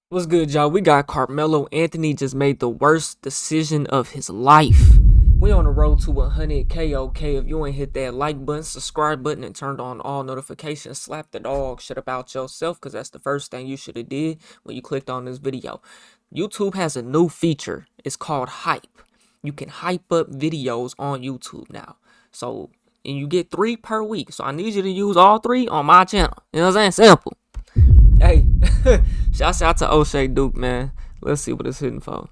What's good, y'all? We got Carmelo Anthony just made the worst decision of his life. We on the road to 100K, okay? If you ain't hit that like button, subscribe button, and turned on all notifications, slap the dog shit about yourself, because that's the first thing you should have did when you clicked on this video. YouTube has a new feature. It's called Hype. You can hype up videos on YouTube now. So, and you get 3 per week. So I need you to use all 3 on my channel. You know what I'm saying? Simple. Hey, shouts out to O'Shea Duke, man. Let's see what it's hitting for.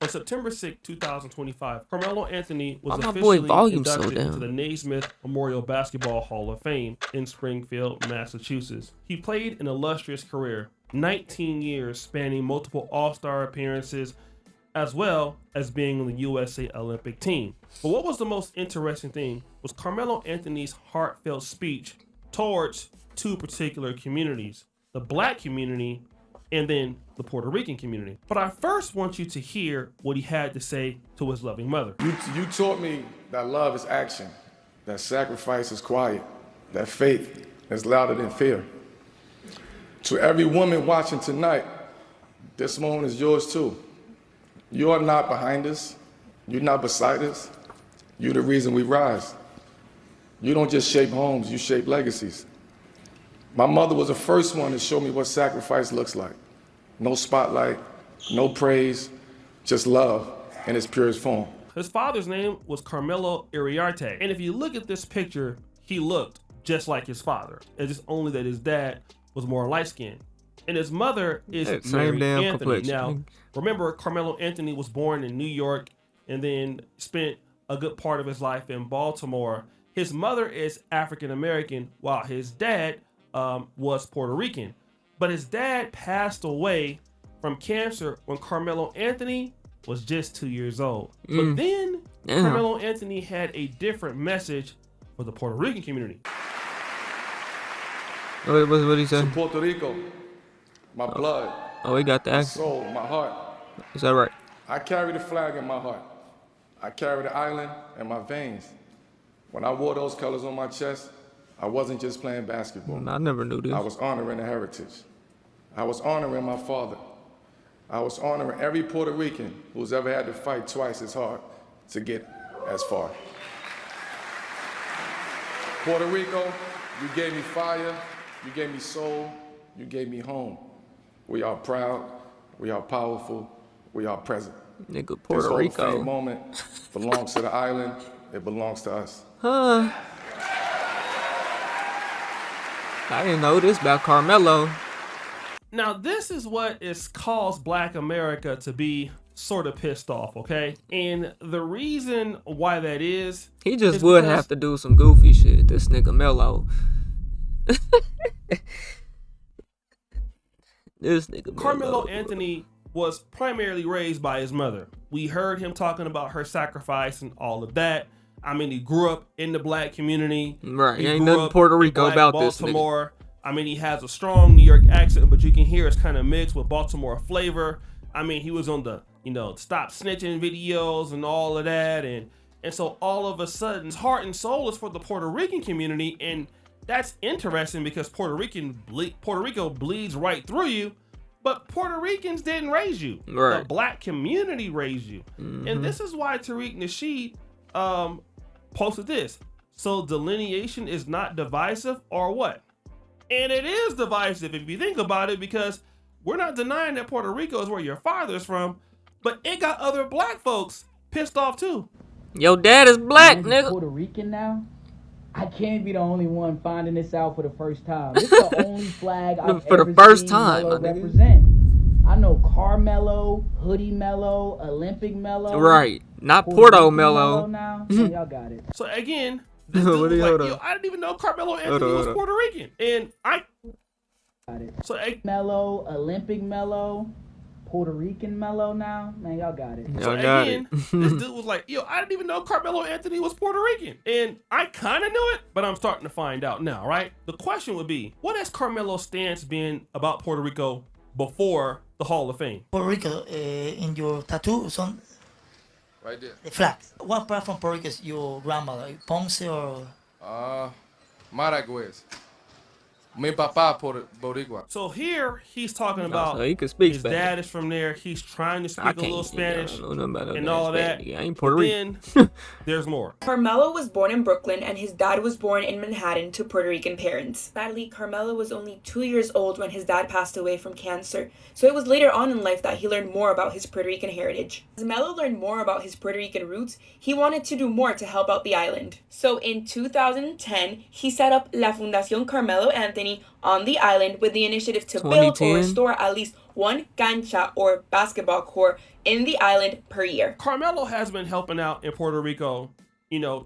On September 6, 2025, Carmelo Anthony was Why my boy officially volume so inducted into down? the Naismith Memorial Basketball Hall of Fame in Springfield, Massachusetts. He played an illustrious career, 19 years spanning multiple All-Star appearances, as well as being on the USA Olympic team. But what was the most interesting thing was Carmelo Anthony's heartfelt speech towards 2 particular communities, the Black community and then the Puerto Rican community. But I first want you to hear what he had to say to his loving mother. You taught me that love is action, that sacrifice is quiet, that faith is louder than fear. To every woman watching tonight, this moment is yours too. You are not behind us. You're not beside us. You're the reason we rise. You don't just shape homes, you shape legacies. My mother was the first one to show me what sacrifice looks like. No spotlight, no praise, just love in its purest form. His father's name was Carmelo Iriarte. And if you look at this picture, he looked just like his father. It's just only that his dad was more light-skinned. And his mother is Mary Anthony. Complexion. Now, remember, Carmelo Anthony was born in New York and then spent a good part of his life in Baltimore. His mother is African American, while his dad was Puerto Rican. But his dad passed away from cancer when Carmelo Anthony was just 2 years old. But then Carmelo Anthony had a different message for the Puerto Rican community. What did he say? To Puerto Rico, my blood, Oh, he got the my accent. soul, my heart. Is that right? I carry the flag in my heart. I carry the island in my veins. When I wore those colors on my chest, I wasn't just playing basketball. I never knew this. I was honoring the heritage. I was honoring my father. I was honoring every Puerto Rican who's ever had to fight twice as hard to get as far. Puerto Rico, you gave me fire, you gave me soul, you gave me home. We are proud, we are powerful, we are present. Nigga, This Puerto Hall of Fame Rico. moment belongs to the island, it belongs to us. Huh? I didn't know this about Carmelo. Now, this is what has caused Black America to be sort of pissed off, okay? And the reason why that is... He just would have to do some goofy shit. This nigga Melo. This nigga Carmelo Melo. Anthony was primarily raised by his mother. We heard him talking about her sacrifice and all of that. I mean, he grew up in the Black community. Right, He ain't grew nothing up Puerto in Rico Black about this nigga. Baltimore. I mean, he has a strong New York accent, but you can hear it's kind of mixed with Baltimore flavor. I mean, he was on the, Stop Snitching videos and all of that. And so all of a sudden, his heart and soul is for the Puerto Rican community. And that's interesting because Puerto Rico bleeds right through you. But Puerto Ricans didn't raise you. Right. The Black community raised you. And this is why Tariq Nasheed posted this. So delineation is not divisive or what? And it is divisive if you think about it, because we're not denying that Puerto Rico is where your father's from, but it got other Black folks pissed off too. Your dad is Black, I'm nigga. Puerto Rican now. I can't be the only one finding this out for the first time. This is the only flag I've For the ever first seen time, Melo my nigga. represent. I know Carmelo, Hoodie Melo, Olympic Melo. Right. Not Puerto Porto Rican Melo. now. Man, y'all got it. So again, this dude was Hold like, on. I didn't even know Carmelo Anthony was Puerto Rican. And I... Got it. So Melo, Olympic Melo, Puerto Rican Melo now. Man, y'all got it. So Y'all got again, it. this dude was like, I didn't even know Carmelo Anthony was Puerto Rican. And I kind of knew it, but I'm starting to find out now, right? The question would be, what has Carmelo's stance been about Puerto Rico before the Hall of Fame? Puerto Rico, in your tattoo, son, Right there. the flags. What part from Puerto Rico is your grandmother? Ponce or? Maragüez. Mi papá boricua. So here he's talking So about he can speak his Spanish. dad is from there. He's trying to I speak a can't. little Spanish I don't know nothing about and that all of that. Spanish. I ain't But Puerto Rican. then there's more. Carmelo was born in Brooklyn and his dad was born in Manhattan to Puerto Rican parents. Sadly, Carmelo was only 2 years old when his dad passed away from cancer, so it was later on in life that he learned more about his Puerto Rican heritage. As Melo learned more about his Puerto Rican roots, he wanted to do more to help out the island. So in 2010, he set up La Fundación Carmelo Anthony on the island with the initiative to build or 2010? restore at least one cancha or basketball court in the island per year. Carmelo has been helping out in Puerto Rico,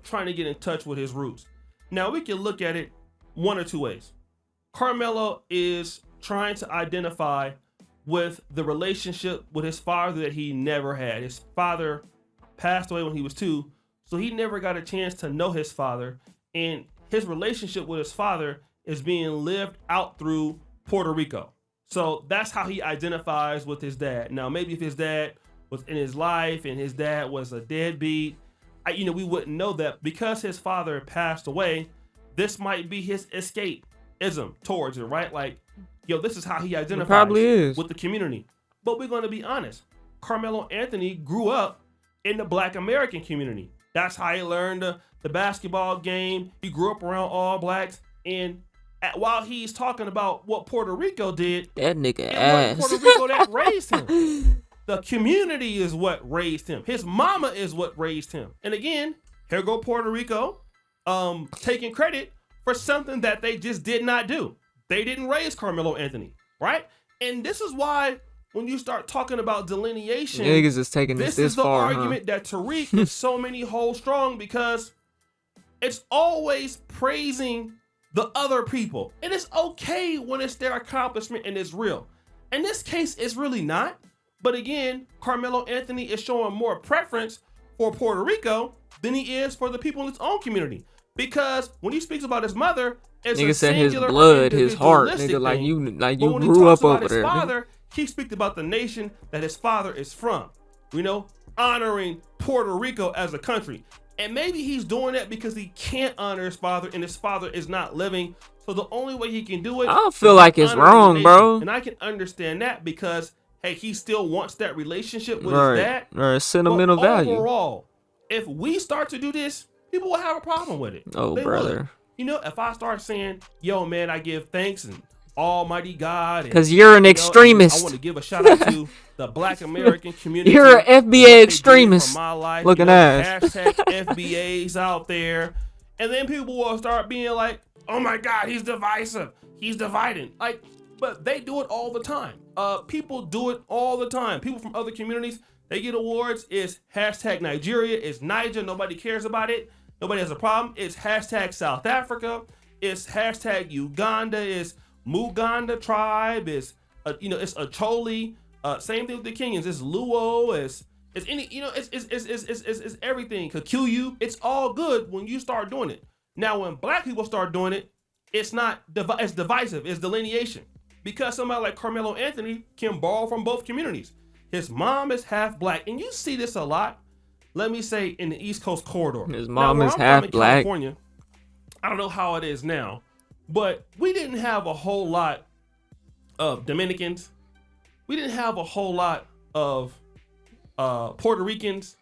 trying to get in touch with his roots. Now we can look at it one or two ways. Carmelo is trying to identify with the relationship with his father that he never had. His father passed away when he was 2, so he never got a chance to know his father, and his relationship with his father is being lived out through Puerto Rico. So that's how he identifies with his dad. Now, maybe if his dad was in his life and his dad was a deadbeat, we wouldn't know that. Because his father passed away, this might be his escapism towards it, right? Like, this is how he identifies probably is. with the community. But we're going to be honest. Carmelo Anthony grew up in the Black American community. That's how he learned the basketball game. He grew up around all blacks. And while he's talking about what Puerto Rico did, That nigga it ass. wasn't Puerto Rico that raised him. The community is what raised him. His mama is what raised him. And again, here go Puerto Rico, taking credit for something that they just did not do. They didn't raise Carmelo Anthony, right? And this is why when you start talking about delineation, Niggas is taking this this is the far, argument that Tariq is so many holes strong, because it's always praising the other people. And it's okay when it's their accomplishment and it's real. In this case, it's really not. But again, Carmelo Anthony is showing more preference for Puerto Rico than he is for the people in his own community. Because when he speaks about his mother, it's Nigga a said his singular blood, his heart, individualistic nigga, like thing. you But when he grew talks up about over his there. nigga. father, he speaks about the nation that his father is from. Honoring Puerto Rico as a country. And maybe he's doing that because he can't honor his father and his father is not living. So the only way he can do it, I don't feel like it's honoring the wrong, nation. bro. And I can understand that because, hey, he still wants that relationship with Right, his dad. right, sentimental But value. overall, if we start to do this, people will have a problem with it. Oh, They brother. would. If I start saying, yo, man, I give thanks and Almighty God. Because you're an I extremist. want to give a shout out to the Black American community. You're an for what they FBA did extremist for my life. looking ass. Hashtag FBAs out there. And then people will start being like, oh my God, he's divisive. He's dividing. But they do it all the time. People do it all the time. People from other communities, they get awards. It's hashtag Nigeria. It's Niger. Nobody cares about it. Nobody has a problem. It's hashtag South Africa. It's hashtag Uganda. It's Muganda tribe. It's it's Acholi. Same thing with the Kenyans. It's Luo. It's everything. Kikuyu. It's all good when you start doing it. Now, when black people start doing it, it's not. It's divisive. It's delineation. Because somebody like Carmelo Anthony can borrow from both communities. His mom is half black, and you see this a lot. Let me say in the East Coast corridor. His mom where is I'm half from in black. California, I don't know how it is now, but we didn't have a whole lot of Dominicans. We didn't have a whole lot of Puerto Ricans.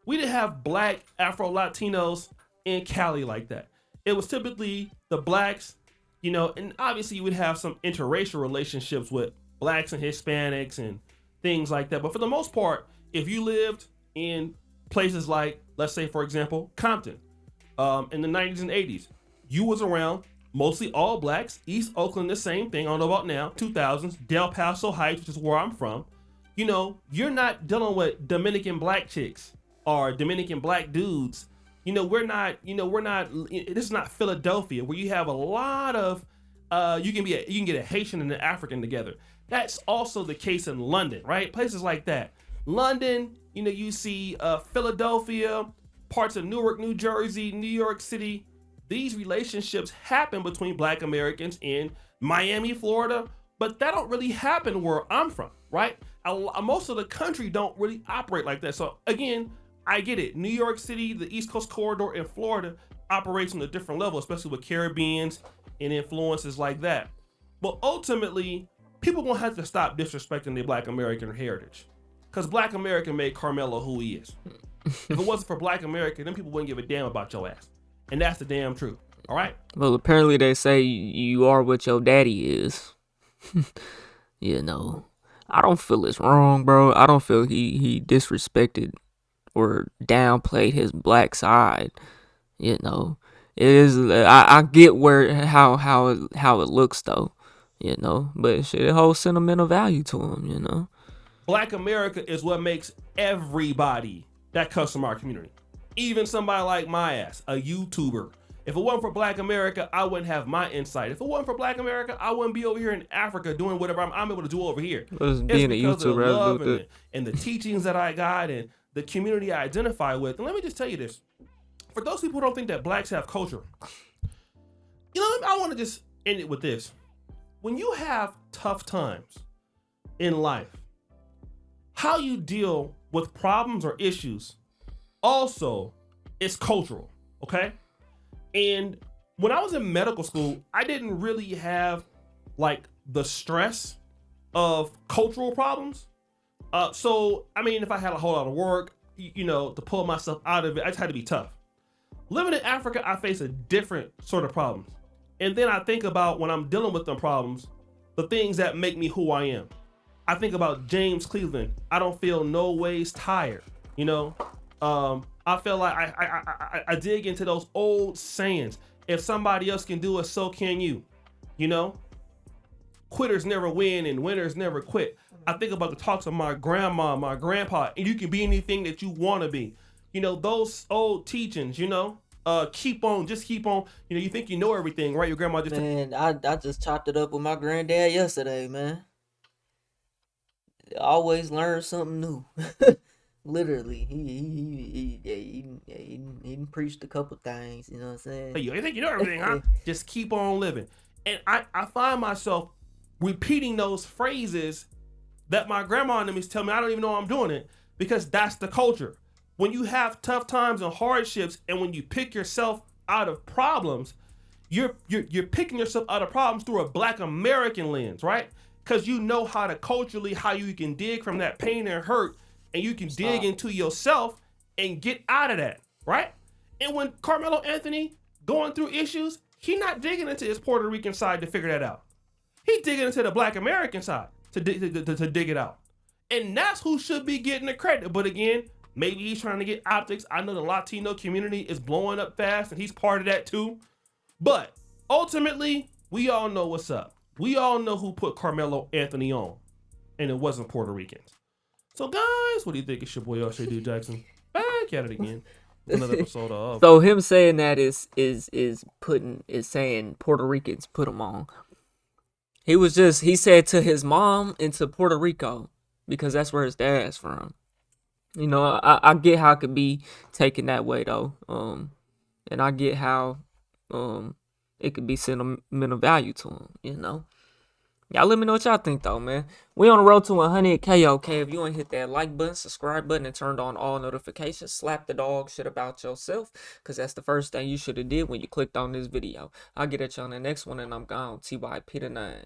We didn't have black Afro-Latinos in Cali like that. It was typically the blacks, and obviously you would have some interracial relationships with blacks and Hispanics and things like that. But for the most part, if you lived in places like, let's say, for example, Compton, in the 90s and 80s, you was around mostly all blacks. East Oakland, the same thing. I don't know about now, 2000s. Del Paso Heights, which is where I'm from. You're not dealing with Dominican black chicks or Dominican black dudes. We're not, this is not Philadelphia where you have a lot of, you can get a Haitian and an African together. That's also the case in London, right? Places like that. London, you see Philadelphia, parts of Newark, New Jersey, New York City. These relationships happen between black Americans in Miami, Florida, but that don't really happen where I'm from, right? Most of the country don't really operate like that. So again, I get it. New York City, the East Coast corridor in Florida operates on a different level, especially with Caribbeans and influences like that. But ultimately, people gonna have to stop disrespecting their Black American heritage, because Black America made Carmelo who he is. If it wasn't for Black America, then people wouldn't give a damn about your ass, and that's the damn truth. All right. Well, apparently they say you are what your daddy is. You know, I don't feel it's wrong, bro. I don't feel he disrespected or downplayed his black side. You know, it is. I get how it looks though. You know, but shit, it holds sentimental value to him. You know, Black America is what makes everybody that comes from our community. Even somebody like my ass, a YouTuber. If it wasn't for Black America, I wouldn't have my insight. If it wasn't for Black America, I wouldn't be over here in Africa doing whatever I'm able to do over here. Just being a because of the YouTuber, love and the teachings that I got and the community I identify with. And let me just tell you this. For those people who don't think that blacks have culture, you know, I want to just end it with this. When you have tough times in life, how you deal with problems or issues also is cultural, okay? And when I was in medical school, I didn't really have like the stress of cultural problems. So, I mean, if I had a whole lot of work, you know, to pull myself out of it, I just had to be tough. Living in Africa, I face a different sort of problems. And then I think about when I'm dealing with them problems, the things that make me who I am. I think about James Cleveland. I don't feel no ways tired, you know? I feel like I dig into those old sayings. If somebody else can do it, so can you. You know? Quitters never win and winners never quit. I think about the talks of my grandma, my grandpa, and you can be anything that you want to be. You know, those old teachings, you know? Keep on. You know, you think you know everything, right? Your grandma just... man, I just chopped it up with my granddad yesterday, man. Always learn something new. Literally, he preached a couple things. You know what I'm saying? Hey, you think you know everything, huh? Just keep on living. And I find myself repeating those phrases that my grandma and them used to tell me. I don't even know I'm doing it, because that's the culture. When you have tough times and hardships, and when you pick yourself out of problems, you're picking yourself out of problems through a Black American lens, right? Because you know how you can dig from that pain and hurt, and you can dig into yourself and get out of that, right? And when Carmelo Anthony going through issues, he not digging into his Puerto Rican side to figure that out. He digging into the Black American side to dig it out. And that's who should be getting the credit. But again, maybe he's trying to get optics. I know the Latino community is blowing up fast, and he's part of that too. But ultimately, we all know what's up. We all know who put Carmelo Anthony on, and it wasn't Puerto Ricans. So guys, what do you think? It's your boy Usher D Jackson back at it again. Another episode of... So him saying that is saying Puerto Ricans put him on. He said to his mom and to Puerto Rico, because that's where his dad's from. You know, I get how it could be taken that way though. And I get how it could be sentimental value to him, you know. Y'all let me know what y'all think though, man. We on the road to 100K, okay? If you ain't hit that like button, subscribe button, and turned on all notifications, slap the dog shit about yourself, because that's the first thing you should have did when you clicked on this video. I'll get at you on the next one, and I'm gone. TYP the 9.